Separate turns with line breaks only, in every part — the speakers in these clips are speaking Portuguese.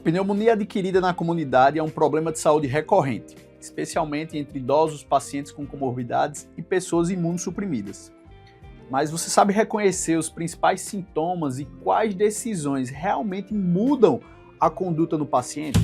Pneumonia adquirida na comunidade é um problema de saúde recorrente, especialmente entre idosos, pacientes com comorbidades e pessoas imunossuprimidas. Mas você sabe reconhecer os principais sintomas e quais decisões realmente mudam a conduta no paciente?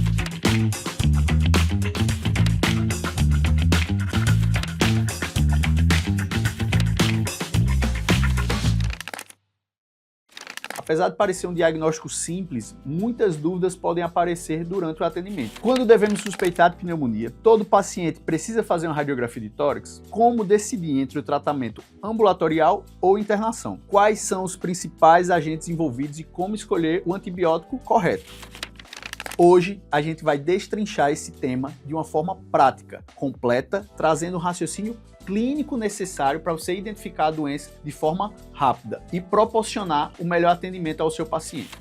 Apesar de parecer um diagnóstico simples, muitas dúvidas podem aparecer durante o atendimento. Quando devemos suspeitar de pneumonia? Todo paciente precisa fazer uma radiografia de tórax? Como decidir entre o tratamento ambulatorial ou internação? Quais são os principais agentes envolvidos e como escolher o antibiótico correto? Hoje a gente vai destrinchar esse tema de uma forma prática, completa, trazendo um raciocínio clínico necessário para você identificar a doença de forma rápida e proporcionar o melhor atendimento ao seu paciente.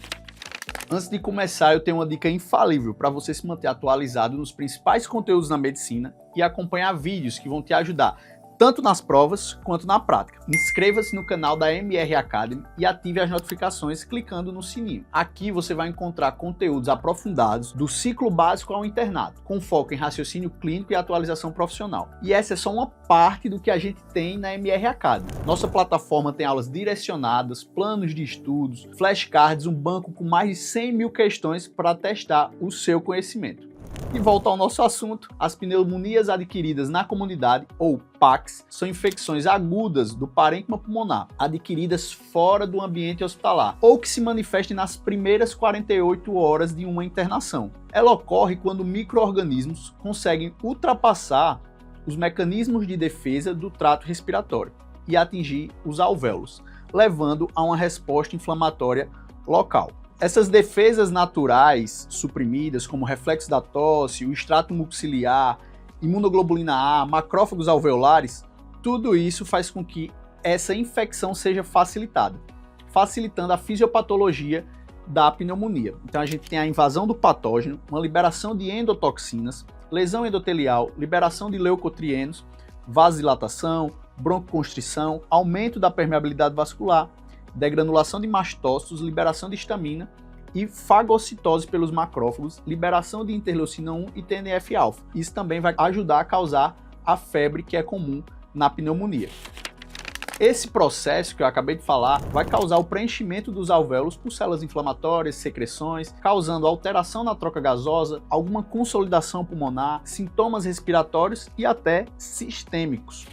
Antes de começar, eu tenho uma dica infalível para você se manter atualizado nos principais conteúdos na medicina e acompanhar vídeos que vão te ajudar tanto nas provas quanto na prática. Inscreva-se no canal da MR Academy e ative as notificações clicando no sininho. Aqui você vai encontrar conteúdos aprofundados do ciclo básico ao internato, com foco em raciocínio clínico e atualização profissional. E essa é só uma parte do que a gente tem na MR Academy. Nossa plataforma tem aulas direcionadas, planos de estudos, flashcards, um banco com mais de 100 mil questões para testar o seu conhecimento. E volta ao nosso assunto, as pneumonias adquiridas na comunidade, ou PACs, são infecções agudas do parênquima pulmonar, adquiridas fora do ambiente hospitalar, ou que se manifestem nas primeiras 48 horas de uma internação. Ela ocorre quando micro-organismos conseguem ultrapassar os mecanismos de defesa do trato respiratório e atingir os alvéolos, levando a uma resposta inflamatória local. Essas defesas naturais suprimidas, como reflexo da tosse, o extrato mucociliar, imunoglobulina A, macrófagos alveolares, tudo isso faz com que essa infecção seja facilitada, facilitando a fisiopatologia da pneumonia. Então a gente tem a invasão do patógeno, uma liberação de endotoxinas, lesão endotelial, liberação de leucotrienos, vasodilatação, broncoconstrição, aumento da permeabilidade vascular, degranulação de mastócitos, liberação de histamina e fagocitose pelos macrófagos, liberação de interleucina 1 e TNF-alfa. Isso também vai ajudar a causar a febre que é comum na pneumonia. Esse processo que eu acabei de falar vai causar o preenchimento dos alvéolos por células inflamatórias, secreções, causando alteração na troca gasosa, alguma consolidação pulmonar, sintomas respiratórios e até sistêmicos.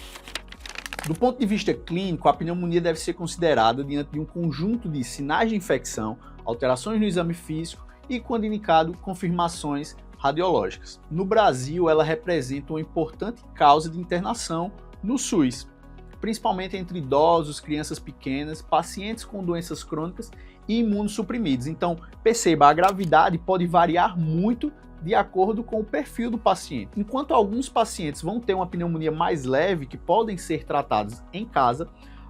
Do ponto de vista clínico, a pneumonia deve ser considerada diante de um conjunto de sinais de infecção, alterações no exame físico e, quando indicado, confirmações radiológicas. No Brasil, ela representa uma importante causa de internação no SUS, principalmente entre idosos, crianças pequenas, pacientes com doenças crônicas e imunossuprimidos. Então, perceba, a gravidade pode variar muito de acordo com o perfil do paciente. Enquanto alguns pacientes vão ter uma pneumonia mais leve, que podem ser tratados em casa,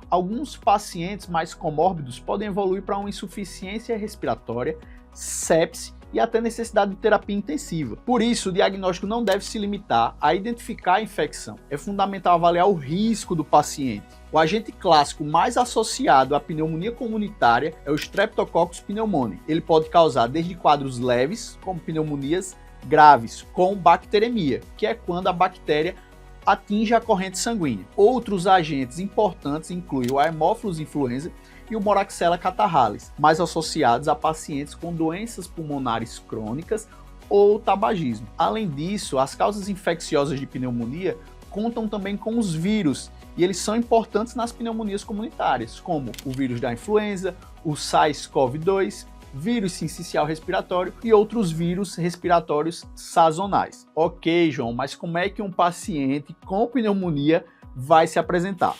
alguns pacientes mais comórbidos podem evoluir para uma insuficiência respiratória, sepse e até necessidade de terapia intensiva. Por isso, o diagnóstico não deve se limitar a identificar a infecção. É fundamental avaliar o risco do paciente. O agente clássico mais associado à pneumonia comunitária é o Streptococcus pneumoniae. Ele pode causar desde quadros leves, como pneumonias, graves, com bacteremia, que é quando a bactéria atinge a corrente sanguínea. Outros agentes importantes incluem o Haemophilus influenza e o Moraxella catarrhalis, mais associados a pacientes com doenças pulmonares crônicas ou tabagismo. Além disso, as causas infecciosas de pneumonia contam também com os vírus, e eles são importantes nas pneumonias comunitárias, como o vírus da influenza, o SARS-CoV-2, vírus sincicial respiratório e outros vírus respiratórios sazonais. Ok, João, mas como é que um paciente com pneumonia vai se apresentar?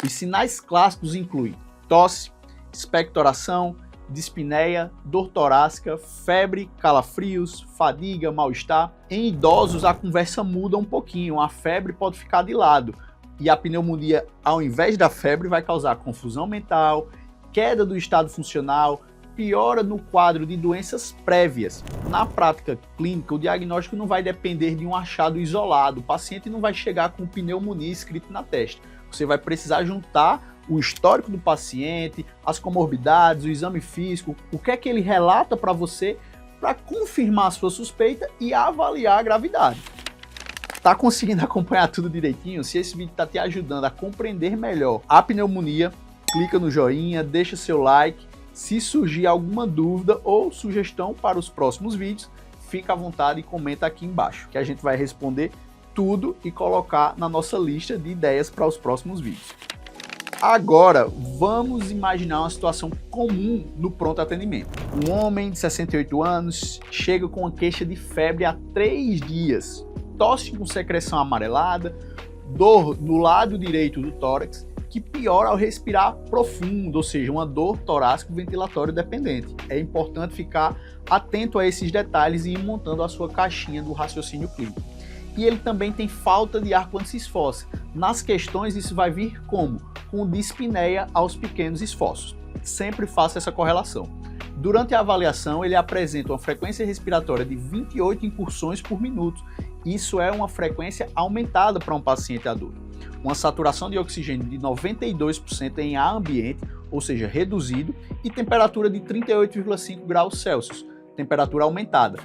Os sinais clássicos incluem tosse, expectoração, dispneia, dor torácica, febre, calafrios, fadiga, mal-estar. Em idosos, a conversa muda um pouquinho, a febre pode ficar de lado e a pneumonia, ao invés da febre, vai causar confusão mental, queda do estado funcional, piora no quadro de doenças prévias. Na prática clínica, o diagnóstico não vai depender de um achado isolado, o paciente não vai chegar com pneumonia escrito na testa. Você vai precisar juntar o histórico do paciente, as comorbidades, o exame físico, o que é que ele relata para você, para confirmar a sua suspeita e avaliar a gravidade. Tá conseguindo acompanhar tudo direitinho? Se esse vídeo está te ajudando a compreender melhor a pneumonia, clica no joinha, deixa seu like. Se surgir alguma dúvida ou sugestão para os próximos vídeos, fica à vontade e comenta aqui embaixo, que a gente vai responder tudo e colocar na nossa lista de ideias para os próximos vídeos. Agora, vamos imaginar uma situação comum no pronto atendimento. Um homem de 68 anos chega com uma queixa de febre há 3 dias, tosse com secreção amarelada, dor no lado direito do tórax, que piora ao respirar profundo, ou seja, uma dor torácico ventilatório dependente. É importante ficar atento a esses detalhes e ir montando a sua caixinha do raciocínio clínico. E ele também tem falta de ar quando se esforça. Nas questões isso vai vir como? Com dispneia aos pequenos esforços. Sempre faça essa correlação. Durante a avaliação ele apresenta uma frequência respiratória de 28 incursões por minuto. Isso é uma frequência aumentada para um paciente adulto. Uma saturação de oxigênio de 92% em ar ambiente, ou seja, reduzido, e temperatura de 38,5 graus Celsius, temperatura aumentada.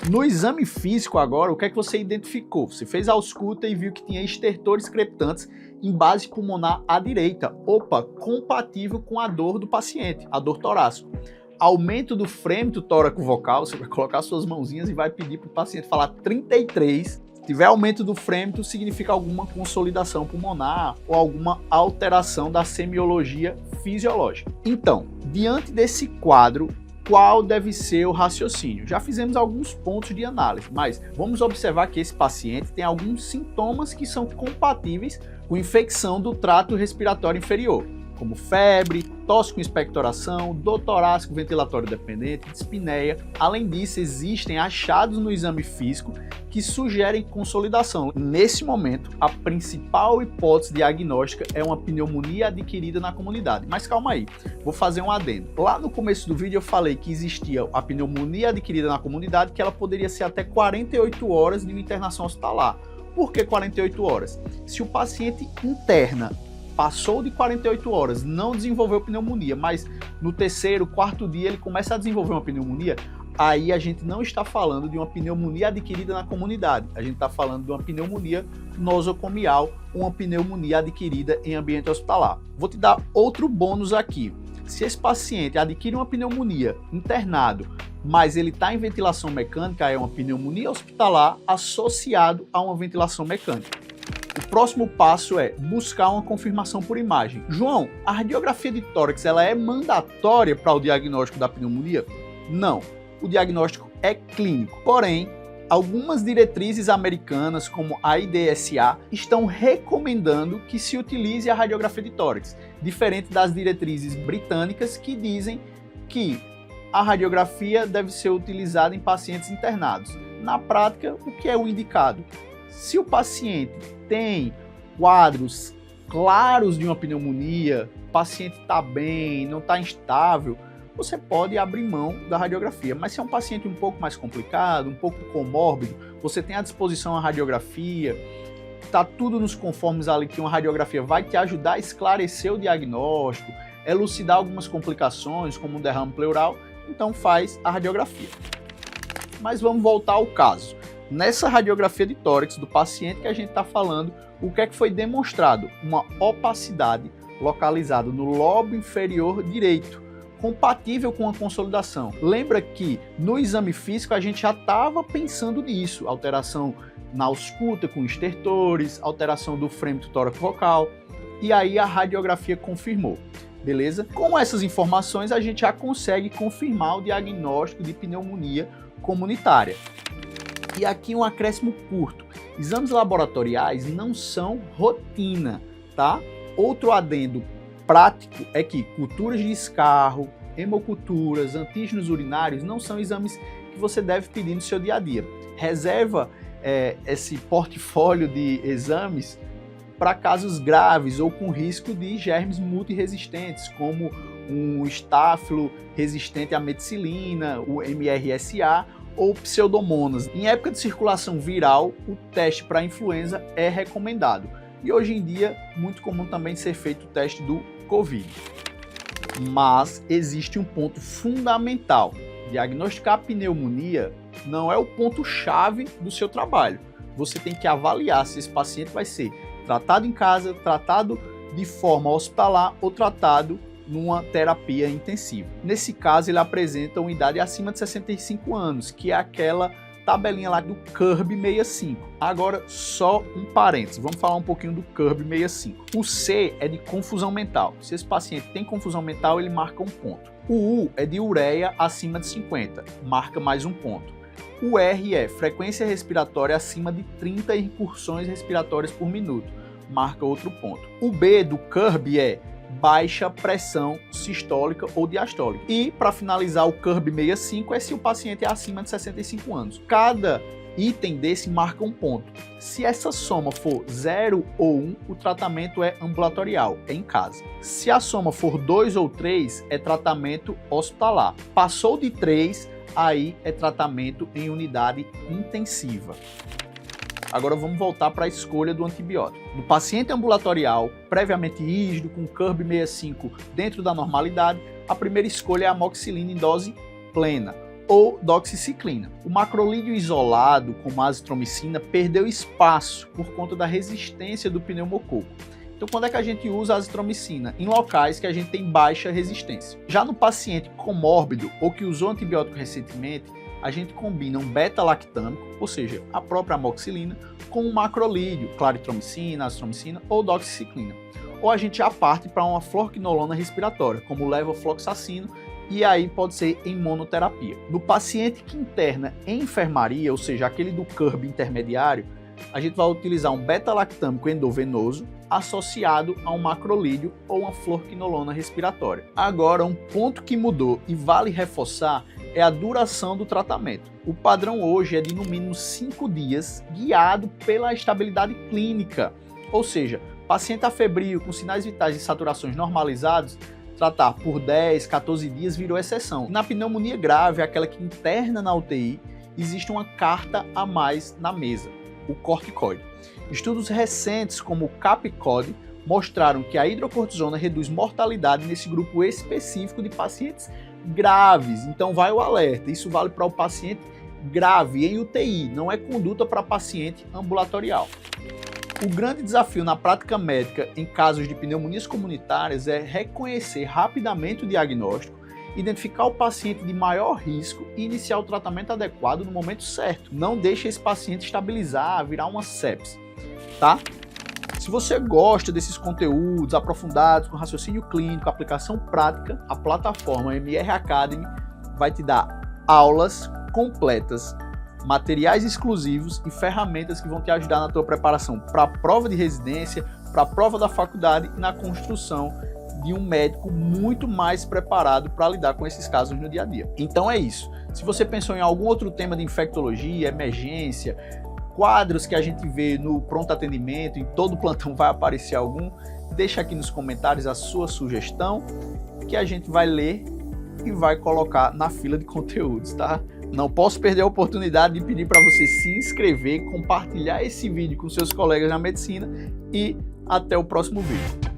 No exame físico agora, o que é que você identificou? Você fez a ausculta e viu que tinha estertores crepitantes em base pulmonar à direita. Opa, compatível com a dor do paciente, a dor torácica. Aumento do frêmito tóraco-vocal, você vai colocar suas mãozinhas e vai pedir para o paciente falar 33. Se tiver aumento do frêmito, significa alguma consolidação pulmonar ou alguma alteração da semiologia fisiológica. Então, diante desse quadro, qual deve ser o raciocínio? Já fizemos alguns pontos de análise, mas vamos observar que esse paciente tem alguns sintomas que são compatíveis com infecção do trato respiratório inferior, como febre, tosse com expectoração, dor torácico ventilatório dependente, dispneia. Além disso, existem achados no exame físico que sugerem consolidação. Nesse momento, a principal hipótese diagnóstica é uma pneumonia adquirida na comunidade. Mas calma aí, vou fazer um adendo. Lá no começo do vídeo eu falei que existia a pneumonia adquirida na comunidade, que ela poderia ser até 48 horas de uma internação hospitalar. Por que 48 horas? Se o paciente interna passou de 48 horas, não desenvolveu pneumonia, mas no terceiro, quarto dia ele começa a desenvolver uma pneumonia, aí a gente não está falando de uma pneumonia adquirida na comunidade, a gente está falando de uma pneumonia nosocomial, uma pneumonia adquirida em ambiente hospitalar. Vou te dar outro bônus aqui. Se esse paciente adquire uma pneumonia internado, mas ele está em ventilação mecânica, é uma pneumonia hospitalar associado a uma ventilação mecânica. O próximo passo é buscar uma confirmação por imagem. João, a radiografia de tórax ela é mandatória para o diagnóstico da pneumonia? Não, o diagnóstico é clínico. Porém, algumas diretrizes americanas, como a IDSA, estão recomendando que se utilize a radiografia de tórax, diferente das diretrizes britânicas que dizem que a radiografia deve ser utilizada em pacientes internados. Na prática, o que é o indicado? Se o paciente tem quadros claros de uma pneumonia, o paciente está bem, não está instável, você pode abrir mão da radiografia. Mas se é um paciente um pouco mais complicado, um pouco comórbido, você tem à disposição a radiografia, está tudo nos conformes ali que uma radiografia vai te ajudar a esclarecer o diagnóstico, elucidar algumas complicações, como um derrame pleural, então faz a radiografia. Mas vamos voltar ao caso. Nessa radiografia de tórax do paciente que a gente está falando, o que é que foi demonstrado? Uma opacidade localizada no lobo inferior direito, compatível com a consolidação. Lembra que no exame físico a gente já estava pensando nisso, alteração na ausculta com estertores, alteração do frêmito tóraco-vocal, e aí a radiografia confirmou. Beleza? Com essas informações a gente já consegue confirmar o diagnóstico de pneumonia comunitária. E aqui um acréscimo curto. Exames laboratoriais não são rotina, tá? Outro adendo prático é que culturas de escarro, hemoculturas, antígenos urinários não são exames que você deve pedir no seu dia a dia. Reserva esse portfólio de exames para casos graves ou com risco de germes multiresistentes, como um estáfilo resistente à meticilina, o MRSA, ou pseudomonas. Em época de circulação viral, o teste para influenza é recomendado. E hoje em dia, muito comum também ser feito o teste do Covid. Mas existe um ponto fundamental. Diagnosticar pneumonia não é o ponto-chave do seu trabalho. Você tem que avaliar se esse paciente vai ser tratado em casa, tratado de forma hospitalar ou tratado numa terapia intensiva. Nesse caso, ele apresenta uma idade acima de 65 anos, que é aquela tabelinha lá do CURB-65. Agora, só um parênteses, vamos falar um pouquinho do CURB-65. O C é de confusão mental. Se esse paciente tem confusão mental, ele marca um ponto. O U é de ureia acima de 50, marca mais um ponto. O R é frequência respiratória acima de 30 incursões respiratórias por minuto, marca outro ponto. O B do CURB é baixa pressão sistólica ou diastólica. E, para finalizar, o CURB-65 é se o paciente é acima de 65 anos. Cada item desse marca um ponto. Se essa soma for 0 ou 1, o tratamento é ambulatorial, é em casa. Se a soma for 2 ou 3, é tratamento hospitalar. Passou de 3, aí é tratamento em unidade intensiva. Agora vamos voltar para a escolha do antibiótico. No paciente ambulatorial, previamente rígido, com CURB-65 dentro da normalidade, a primeira escolha é a amoxicilina em dose plena, ou doxiciclina. O macrolídeo isolado, como a azitromicina, perdeu espaço por conta da resistência do pneumococo. Então, quando é que a gente usa a azitromicina? Em locais que a gente tem baixa resistência. Já no paciente comórbido ou que usou antibiótico recentemente, a gente combina um beta-lactâmico, ou seja, a própria amoxicilina, com um macrolídeo, claritromicina, azitromicina ou doxiciclina. Ou a gente já parte para uma fluoroquinolona respiratória, como o levofloxacino, e aí pode ser em monoterapia. No paciente que interna em enfermaria, ou seja, aquele do CURB intermediário, a gente vai utilizar um beta-lactâmico endovenoso associado a um macrolídeo ou uma fluoroquinolona respiratória. Agora, um ponto que mudou e vale reforçar é a duração do tratamento. O padrão hoje é de no mínimo 5 dias, guiado pela estabilidade clínica. Ou seja, paciente afebril com sinais vitais e saturações normalizados, tratar por 10, 14 dias virou exceção. Na pneumonia grave, aquela que interna na UTI, existe uma carta a mais na mesa, o corticoide. Estudos recentes, como o CAPCOD, mostraram que a hidrocortisona reduz mortalidade nesse grupo específico de pacientes graves. Então vai o alerta, isso vale para o paciente grave em UTI, não é conduta para paciente ambulatorial. O grande desafio na prática médica em casos de pneumonias comunitárias é reconhecer rapidamente o diagnóstico, identificar o paciente de maior risco e iniciar o tratamento adequado no momento certo. Não deixe esse paciente estabilizar, virar uma sepse, tá? Se você gosta desses conteúdos aprofundados com raciocínio clínico, aplicação prática, a plataforma MR Academy vai te dar aulas completas, materiais exclusivos e ferramentas que vão te ajudar na tua preparação para a prova de residência, para a prova da faculdade e na construção de um médico muito mais preparado para lidar com esses casos no dia a dia. Então é isso. Se você pensou em algum outro tema de infectologia, emergência, quadros que a gente vê no pronto atendimento, em todo plantão vai aparecer algum, deixa aqui nos comentários a sua sugestão, que a gente vai ler e vai colocar na fila de conteúdos, tá? Não posso perder a oportunidade de pedir para você se inscrever, compartilhar esse vídeo com seus colegas na medicina e até o próximo vídeo.